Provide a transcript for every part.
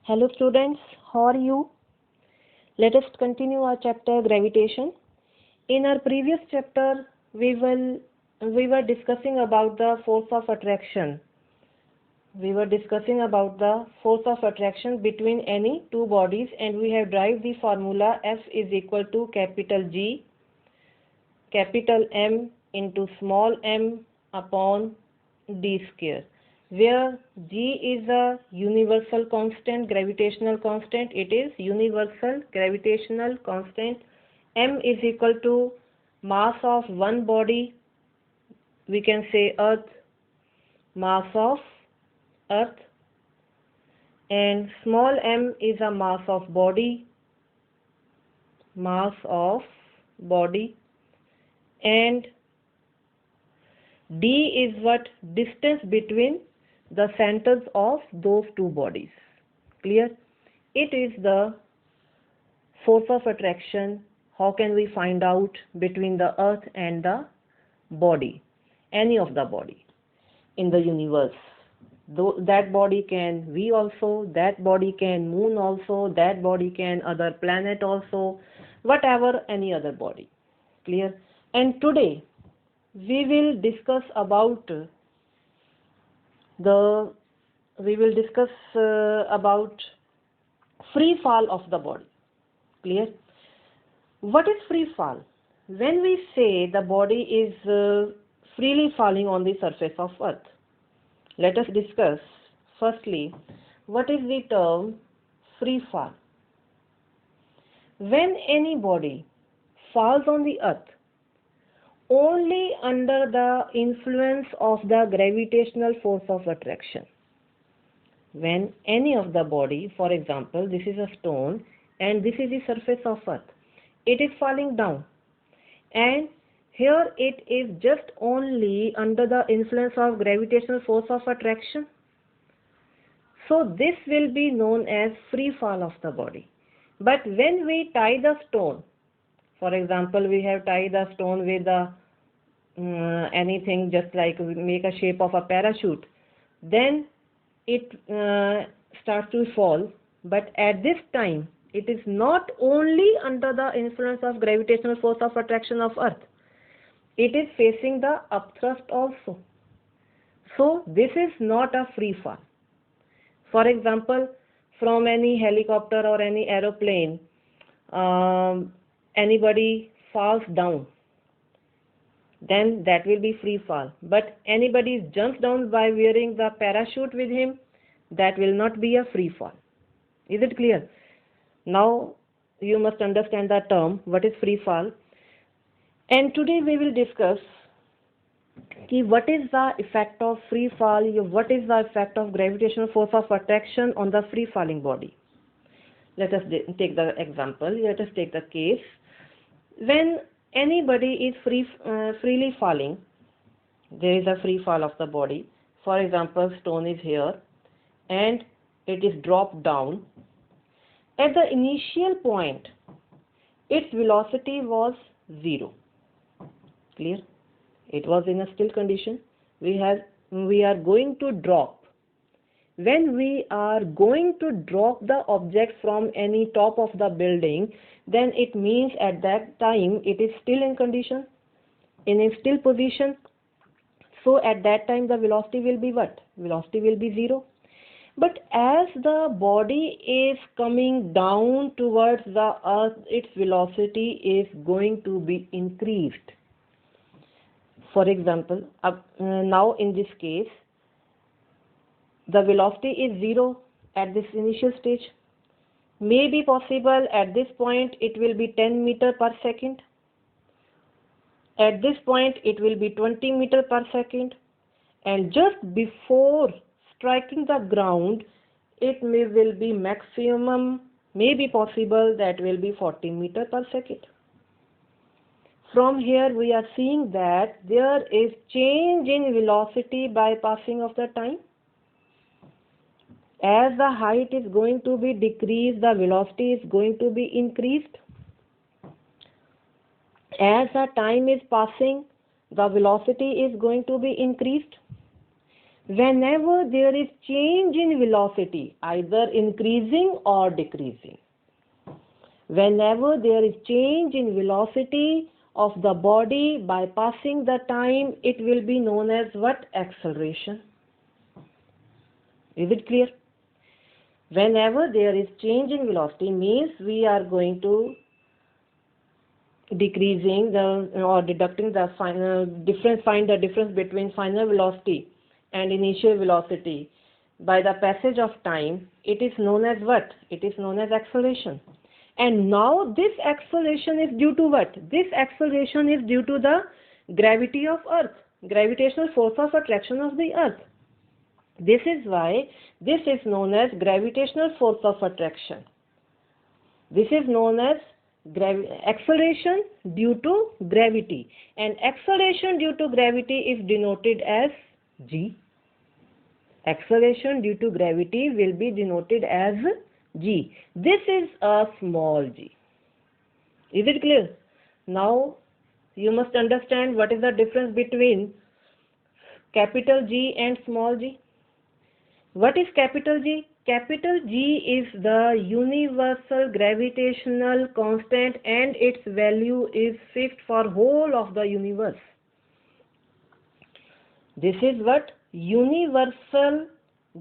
Hello students, how are you? Let us continue our chapter gravitation. In our previous chapter, we were discussing about the force of attraction. We were discussing about the force of attraction between any two bodies, and we have derived the formula F is equal to capital G, capital M into small m upon d square, where G is a universal constant, gravitational constant. It is universal gravitational constant. M is equal to mass of one body, we can say Earth, mass of Earth, and small m is a mass of body, and d is what? Distance between the centers of those two bodies. Clear? It is the force of attraction. How can we find out between the earth and the body, any of the body in the universe? That body can we also, that body can moon also, that body can other planet also, whatever, any other body. Clear? And today we will discuss about about free fall of the body. Clear? What is free fall? When we say the body is freely falling on the surface of earth, let us discuss firstly what is the term free fall. When any body falls on the earth only under the influence of the gravitational force of attraction. When any of the body, for example, this is a stone and this is the surface of earth, it is falling down, and here it is just only under the influence of gravitational force of attraction. So this will be known as free fall of the body. But when we tie the stone, for example, we have tied the stone with anything, just like we make a shape of a parachute, then it starts to fall. But at this time, it is not only under the influence of gravitational force of attraction of earth, it is facing the upthrust also. So this is not a free fall. For example, from any helicopter or any aeroplane, anybody falls down, then that will be free fall. But anybody jumps down by wearing the parachute with him, that will not be a free fall. Is it clear? Now you must understand the term what is free fall. And today we will discuss what is the effect of free fall, what is the effect of gravitational force of attraction on the free falling body. Let us take the example. Let us take the case. When anybody is freely falling, there is a free fall of the body. For example, stone is here and it is dropped down. At the initial point, its velocity was 0. Clear? It was in a still condition. We are going to drop. When we are going to drop the object from any top of the building, then it means at that time it is still in condition, in a still position. So at that time the velocity will be what? Velocity will be 0. But as the body is coming down towards the earth, its velocity is going to be increased. For example, now in this case, the velocity is 0 at this initial stage. May be possible at this point it will be 10 meter per second. At this point it will be 20 meter per second. And just before striking the ground, it will be maximum, may be possible that will be 40 meter per second. From here we are seeing that there is change in velocity by passing of the time. As the height is going to be decreased, the velocity is going to be increased. As the time is passing, the velocity is going to be increased. Whenever there is change in velocity, either increasing or decreasing, whenever there is change in velocity of the body by passing the time, it will be known as what? Acceleration. Is it clear? Whenever there is change in velocity means we are going to decreasing the or deducting the final difference, find the difference between final velocity and initial velocity by the passage of time. It is known as what? It is known as acceleration. And now this acceleration is due to what? This acceleration is due to the gravity of Earth, gravitational force of attraction of the Earth. This is why this is known as gravitational force of attraction. This is known as acceleration due to gravity, and acceleration due to gravity is denoted as g. Acceleration due to gravity will be denoted as g. This is a small g. Is it clear? Now you must understand what is the difference between capital G and small g. What is capital G? Capital G is the universal gravitational constant and its value is fixed for whole of the universe. This is what? Universal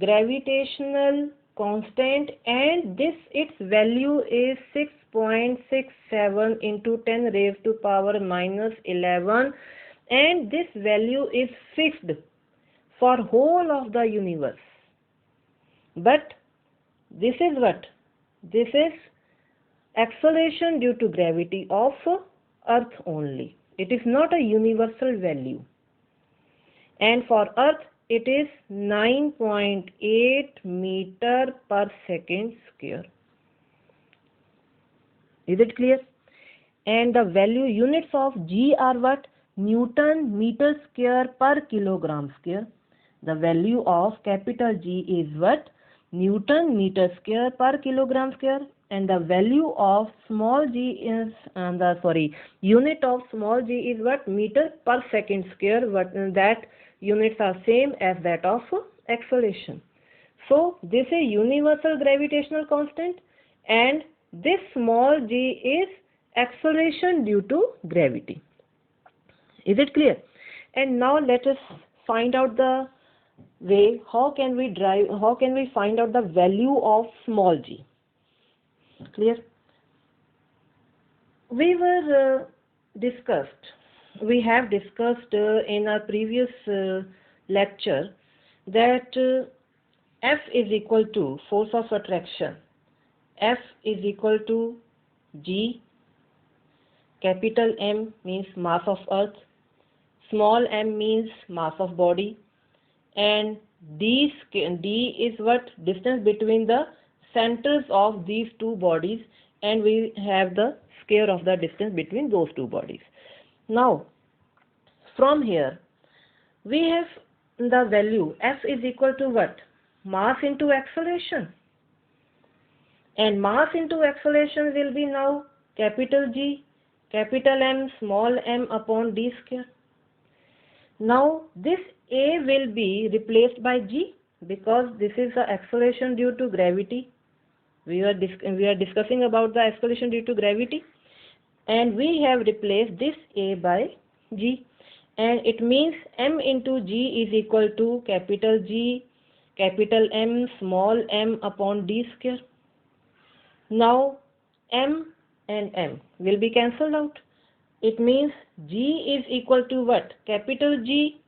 gravitational constant, and this its value is 6.67 into 10 raised to power minus 11, and this value is fixed for whole of the universe. But this is what? This is acceleration due to gravity of Earth only. It is not a universal value. And for Earth, it is 9.8 meter per second square. Is it clear? And the value units of G are what? Newton meter square per kilogram square. The value of capital G is what? Newton meter square per kilogram square, and the value of small g is unit of small g is what? Meter per second square. What that units are same as that of acceleration. So this is universal gravitational constant, and this small g is acceleration due to gravity. Is it clear? And now let us find out the way how can we find out the value of small g. Clear? We have discussed in our previous lecture that F is equal to force of attraction. F is equal to G. Capital M means mass of Earth, small m means mass of body, and D is what? Distance between the centers of these two bodies, and we have the square of the distance between those two bodies. Now from here we have the value F is equal to what? Mass into acceleration, and mass into acceleration will be now capital G, capital M, small m upon D square. Now this A will be replaced by G because this is the acceleration due to gravity. We are discussing about the acceleration due to gravity, and we have replaced this A by G, and it means M into G is equal to capital G, capital M, small m upon D square. Now M and M will be cancelled out. It means G is equal to what? Capital G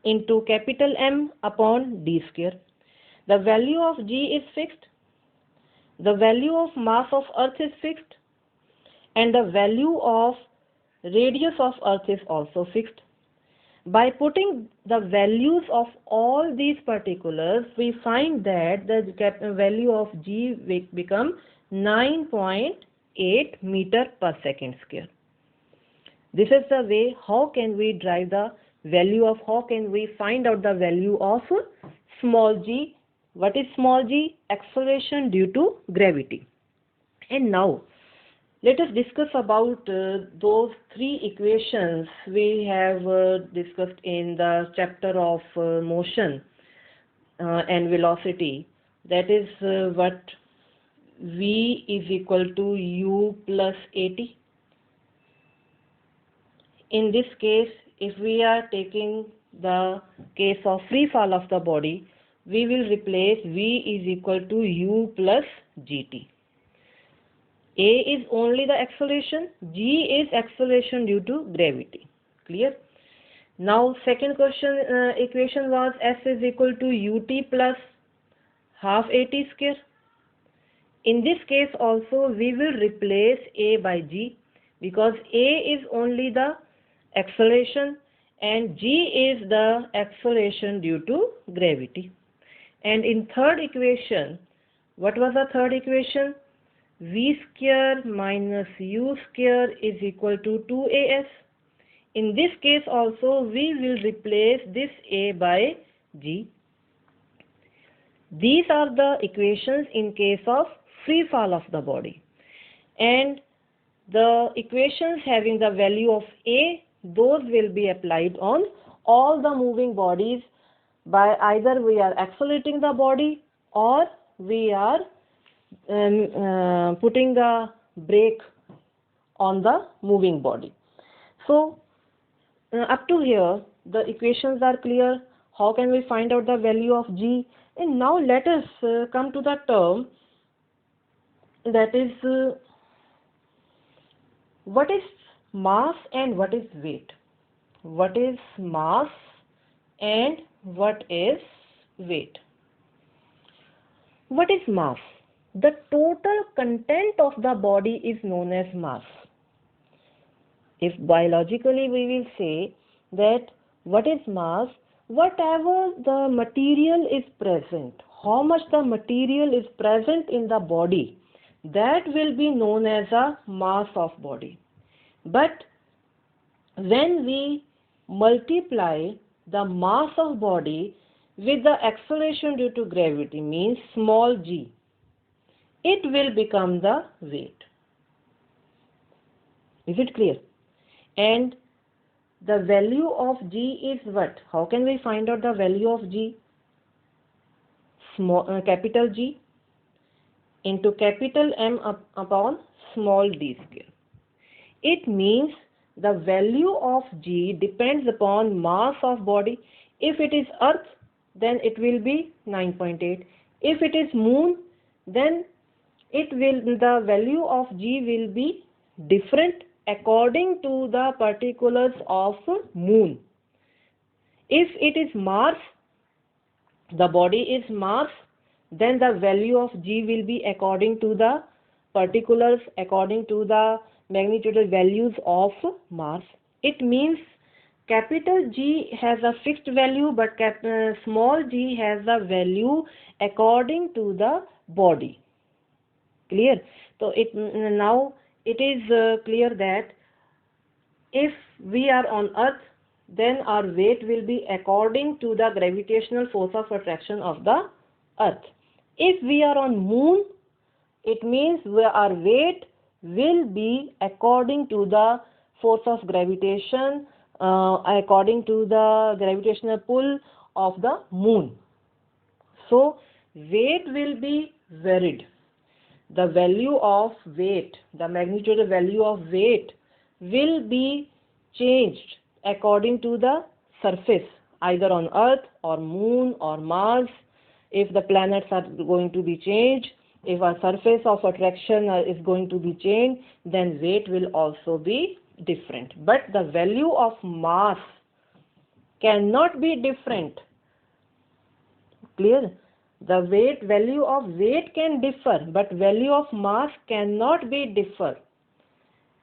into capital M upon D square. The value of G is fixed. The value of mass of Earth is fixed. And the value of radius of Earth is also fixed. By putting the values of all these particulars, we find that the value of G will become 9.8 meter per second square. This is the way how can we derive the value of, how can we find out the value of small g. What is small g? Acceleration due to gravity. And now Let us discuss about those three equations we have discussed in the chapter of motion and velocity. That is what v is equal to u plus at. In this case, if we are taking the case of free fall of the body, we will replace v is equal to u plus gt. A is only the acceleration, g is acceleration due to gravity. Clear? Now second question equation was s is equal to ut plus half at square. In this case also we will replace a by g, because a is only the acceleration and g is the acceleration due to gravity. And in third equation, what was the third equation? V square minus u square is equal to 2as. In this case also we will replace this a by g. These are the equations in case of free fall of the body. And the equations having the value of a, those will be applied on all the moving bodies by either we are accelerating the body or we are putting the brake on the moving body. So up to here the equations are clear. How can we find out the value of g? And now let us come to the term that is what is mass and what is weight. What is mass and what is weight? What is mass? The total content of the body is known as mass. If biologically we will say that what is mass, whatever the material is present, how much the material is present in the body, that will be known as a mass of body. But when we multiply the mass of body with the acceleration due to gravity, means small g, it will become the weight. Is it clear? And the value of g is what? How can we find out the value of g? Capital G into capital M upon small d square. It means the value of g depends upon mass of body. If it is earth, then it will be 9.8. If it is moon, then the value of g will be different according to the particulars of moon. If it is Mars, the body is Mars, then the value of g will be according to the particulars, according to the magnitude values of Mars. It means capital G has a fixed value, but small g has a value according to the body. Clear? So now it is clear that if we are on earth, then our weight will be according to the gravitational force of attraction of the earth. If we are on moon, it means our weight will be according to the force of gravitation, according to the gravitational pull of the moon. So weight will be varied. The value of weight, the magnitude value of weight will be changed according to the surface, either on earth or moon or Mars. If the planets are going to be changed, if our surface of attraction is going to be changed, then weight will also be different. But the value of mass cannot be different. Clear? The value of weight can differ, but value of mass cannot be differ.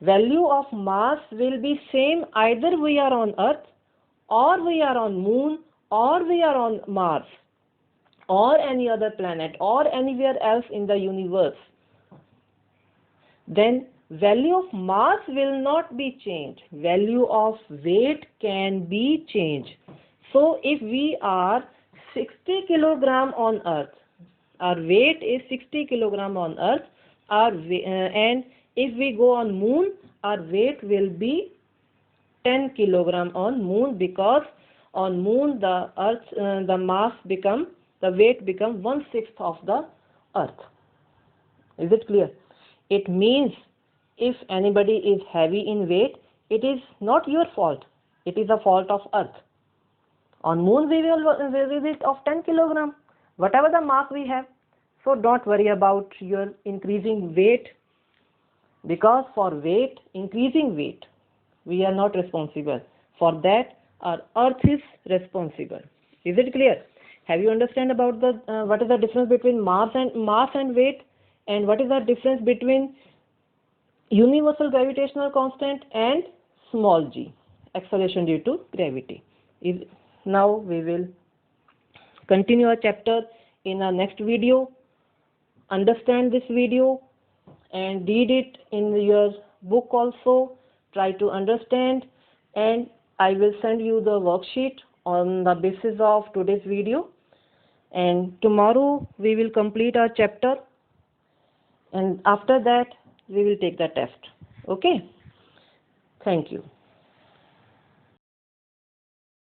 Value of mass will be same either we are on earth or we are on moon or we are on Mars or any other planet or anywhere else in the universe. Then value of mass will not be changed. Value of weight can be changed. So if we are 60 kilogram on earth, our weight is 60 kilogram on earth, and If we go on moon, our weight will be 10 kilogram on moon, because on moon the earth, the weight become 1/6 of the earth. Is it clear? It means if anybody is heavy in weight, it is not your fault. It is the fault of earth. On moon we will visit of 10 kilogram, whatever the mass we have. So don't worry about your increasing weight, because for weight, increasing weight, we are not responsible. For that, our earth is responsible. Is it clear? Have you understand about the what is the difference between mass and weight, and what is the difference between universal gravitational constant and small g, acceleration due to gravity? Now we will continue our chapter in our next video. Understand this video and read it in your book also. Try to understand, and I will send you the worksheet on the basis of today's video. And tomorrow we will complete our chapter, and after that we will take the test. Okay? Thank you.